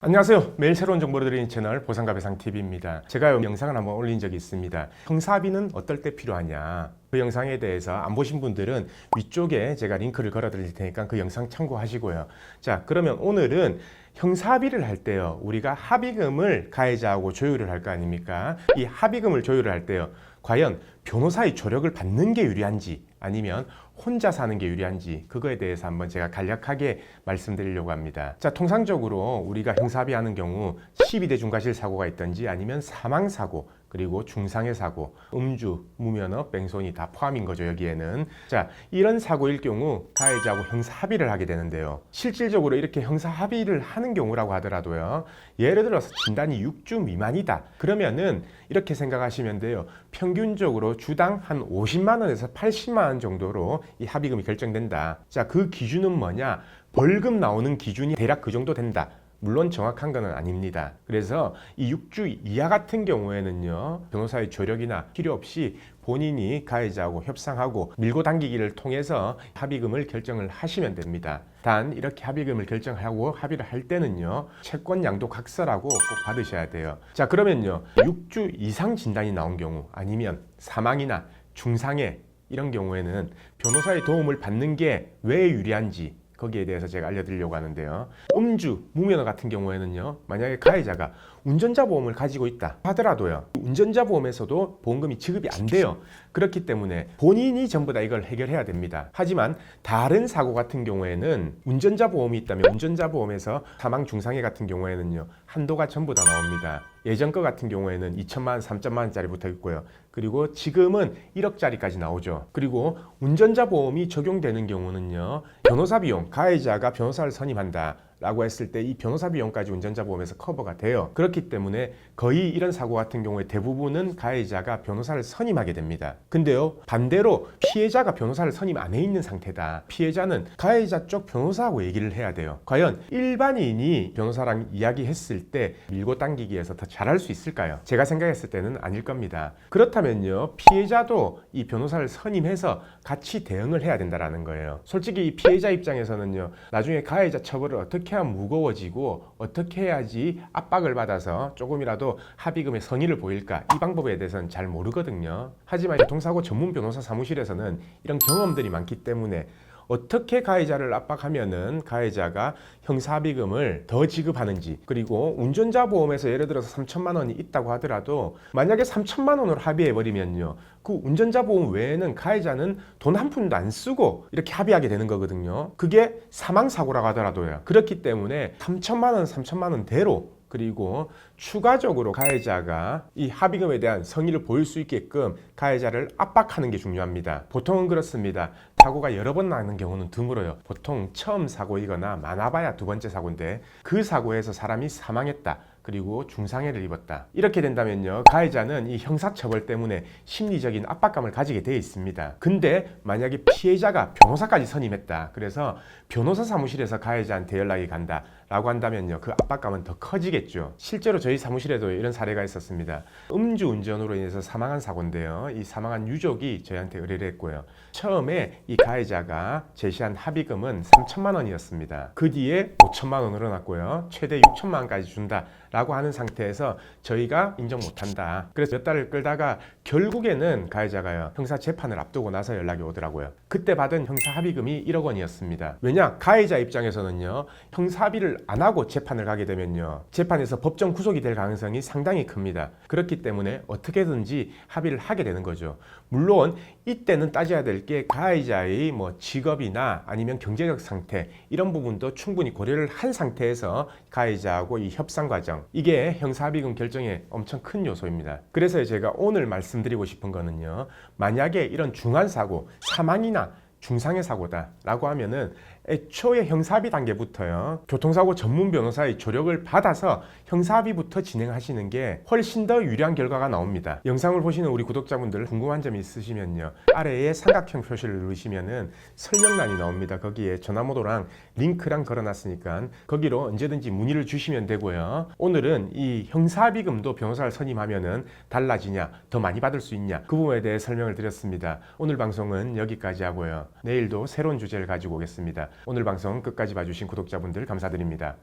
안녕하세요. 매일 새로운 정보를 드리는 채널 보상가 배상TV입니다. 제가 영상을 한번 올린 적이 있습니다. 형사비는 어떨 때 필요하냐? 그 영상에 대해서 안 보신 분들은 위쪽에 제가 링크를 걸어 드릴 테니까 그 영상 참고하시고요. 자, 그러면 오늘은 형사비를 할 때요. 우리가 합의금을 가해자하고 조율을 할 거 아닙니까? 이 합의금을 조율을 할 때요. 과연 변호사의 조력을 받는 게 유리한지 아니면 혼자 사는 게 유리한지 그거에 대해서 한번 제가 간략하게 말씀드리려고 합니다. 자, 통상적으로 우리가 형사합의하는 경우 12대 중과실 사고가 있든지 아니면 사망사고 그리고 중상해 사고, 음주, 무면허, 뺑소니 다 포함인 거죠, 여기에는. 자, 이런 사고일 경우 가해자하고 형사합의를 하게 되는데요. 실질적으로 이렇게 형사합의를 하는 경우라고 하더라도요. 예를 들어서 진단이 6주 미만이다. 그러면은 이렇게 생각하시면 돼요. 평균적으로 주당 한 50만 원에서 80만 원 정도로 이 합의금이 결정된다. 자, 그 기준은 뭐냐? 벌금 나오는 기준이 대략 그 정도 된다. 물론 정확한 건 아닙니다. 그래서 이 6주 이하 같은 경우에는요, 변호사의 조력이나 필요 없이 본인이 가해자하고 협상하고 밀고 당기기를 통해서 합의금을 결정을 하시면 됩니다. 단 이렇게 합의금을 결정하고 합의를 할 때는요, 채권 양도 각서라고 꼭 받으셔야 돼요. 자, 그러면요, 6주 이상 진단이 나온 경우 아니면 사망이나 중상해 이런 경우에는 변호사의 도움을 받는 게 왜 유리한지 거기에 대해서 제가 알려드리려고 하는데요. 음주, 무면허 같은 경우에는요. 만약에 가해자가 운전자 보험을 가지고 있다 하더라도요. 운전자 보험에서도 보험금이 지급이 안 돼요. 그렇기 때문에 본인이 전부 다 이걸 해결해야 됩니다. 하지만 다른 사고 같은 경우에는 운전자 보험이 있다면 운전자 보험에서 사망 중상해 같은 경우에는요. 한도가 전부 다 나옵니다. 예전 거 같은 경우에는 2천만 원, 3천만 원짜리 붙어 있고요. 그리고 지금은 1억짜리까지 나오죠. 그리고 운전자 보험이 적용되는 경우는요. 변호사 비용, 가해자가 변호사를 선임한다 라고 했을 때 이 변호사 비용까지 운전자 보험에서 커버가 돼요. 그렇기 때문에 거의 이런 사고 같은 경우에 대부분은 가해자가 변호사를 선임하게 됩니다. 근데요, 반대로 피해자가 변호사를 선임 안 해 있는 상태다. 피해자는 가해자 쪽 변호사하고 얘기를 해야 돼요. 과연 일반인이 변호사랑 이야기했을 때 밀고 당기기에서 더 잘할 수 있을까요? 제가 생각했을 때는 아닐 겁니다. 그렇다면요, 피해자도 이 변호사를 선임해서 같이 대응을 해야 된다는 거예요. 솔직히 이 피해자 입장에서는요, 나중에 가해자 처벌을 어떻게 하면 무거워지고 어떻게 해야지 압박을 받아서 조금이라도 합의금의 성의를 보일까, 이 방법에 대해서는 잘 모르거든요. 하지만 교통사고 전문 변호사 사무실에서는 이런 경험들이 많기 때문에 어떻게 가해자를 압박하면은 가해자가 형사합의금을 더 지급하는지, 그리고 운전자 보험에서 예를 들어서 3천만 원이 있다고 하더라도 만약에 3천만 원으로 합의해버리면요, 그 운전자 보험 외에는 가해자는 돈 한 푼도 안 쓰고 이렇게 합의하게 되는 거거든요. 그게 사망사고라고 하더라도요. 그렇기 때문에 3천만 원, 3천만 원대로, 그리고 추가적으로 가해자가 이 합의금에 대한 성의를 보일 수 있게끔 가해자를 압박하는 게 중요합니다. 보통은 그렇습니다. 사고가 여러 번 나는 경우는 드물어요. 보통 처음 사고이거나 많아봐야 두 번째 사고인데 그 사고에서 사람이 사망했다. 그리고 중상해를 입었다. 이렇게 된다면요, 가해자는 이 형사처벌 때문에 심리적인 압박감을 가지게 되어 있습니다. 근데 만약에 피해자가 변호사까지 선임했다. 그래서 변호사 사무실에서 가해자한테 연락이 간다 라고 한다면요, 그 압박감은 더 커지겠죠. 실제로 저희 사무실에도 이런 사례가 있었습니다. 음주운전으로 인해서 사망한 사고인데요, 이 사망한 유족이 저희한테 의뢰를 했고요. 처음에 이 가해자가 제시한 합의금은 3천만 원이었습니다. 그 뒤에 5천만 원으로 났고요. 최대 6천만 원까지 준다 라고 하는 상태에서 저희가 인정 못한다. 그래서 몇 달을 끌다가 결국에는 가해자가요, 형사 재판을 앞두고 나서 연락이 오더라고요. 그때 받은 형사 합의금이 1억 원이었습니다. 왜냐? 가해자 입장에서는요, 형사 합의를 안 하고 재판을 가게 되면요, 재판에서 법정 구속이 될 가능성이 상당히 큽니다. 그렇기 때문에 어떻게든지 합의를 하게 되는 거죠. 물론 이때는 따져야 될 게 가해자의 직업이나 아니면 경제적 상태, 이런 부분도 충분히 고려를 한 상태에서 가해자하고 이 협상 과정, 이게 형사합의금 결정에 엄청 큰 요소입니다. 그래서 제가 오늘 말씀드리고 싶은 거는요, 만약에 이런 중한 사고, 사망이나 중상해 사고다 라고 하면은 애초에 형사합의 단계부터요, 교통사고 전문 변호사의 조력을 받아서 형사합의부터 진행하시는 게 훨씬 더 유리한 결과가 나옵니다. 영상을 보시는 우리 구독자분들 궁금한 점이 있으시면요, 아래에 삼각형 표시를 누르시면은 설명란이 나옵니다. 거기에 전화번호랑 링크랑 걸어놨으니까 거기로 언제든지 문의를 주시면 되고요. 오늘은 이 형사합의금도 변호사를 선임하면은 달라지냐, 더 많이 받을 수 있냐, 그 부분에 대해 설명을 드렸습니다. 오늘 방송은 여기까지 하고요. 내일도 새로운 주제를 가지고 오겠습니다. 오늘 방송 끝까지 봐주신 구독자분들 감사드립니다.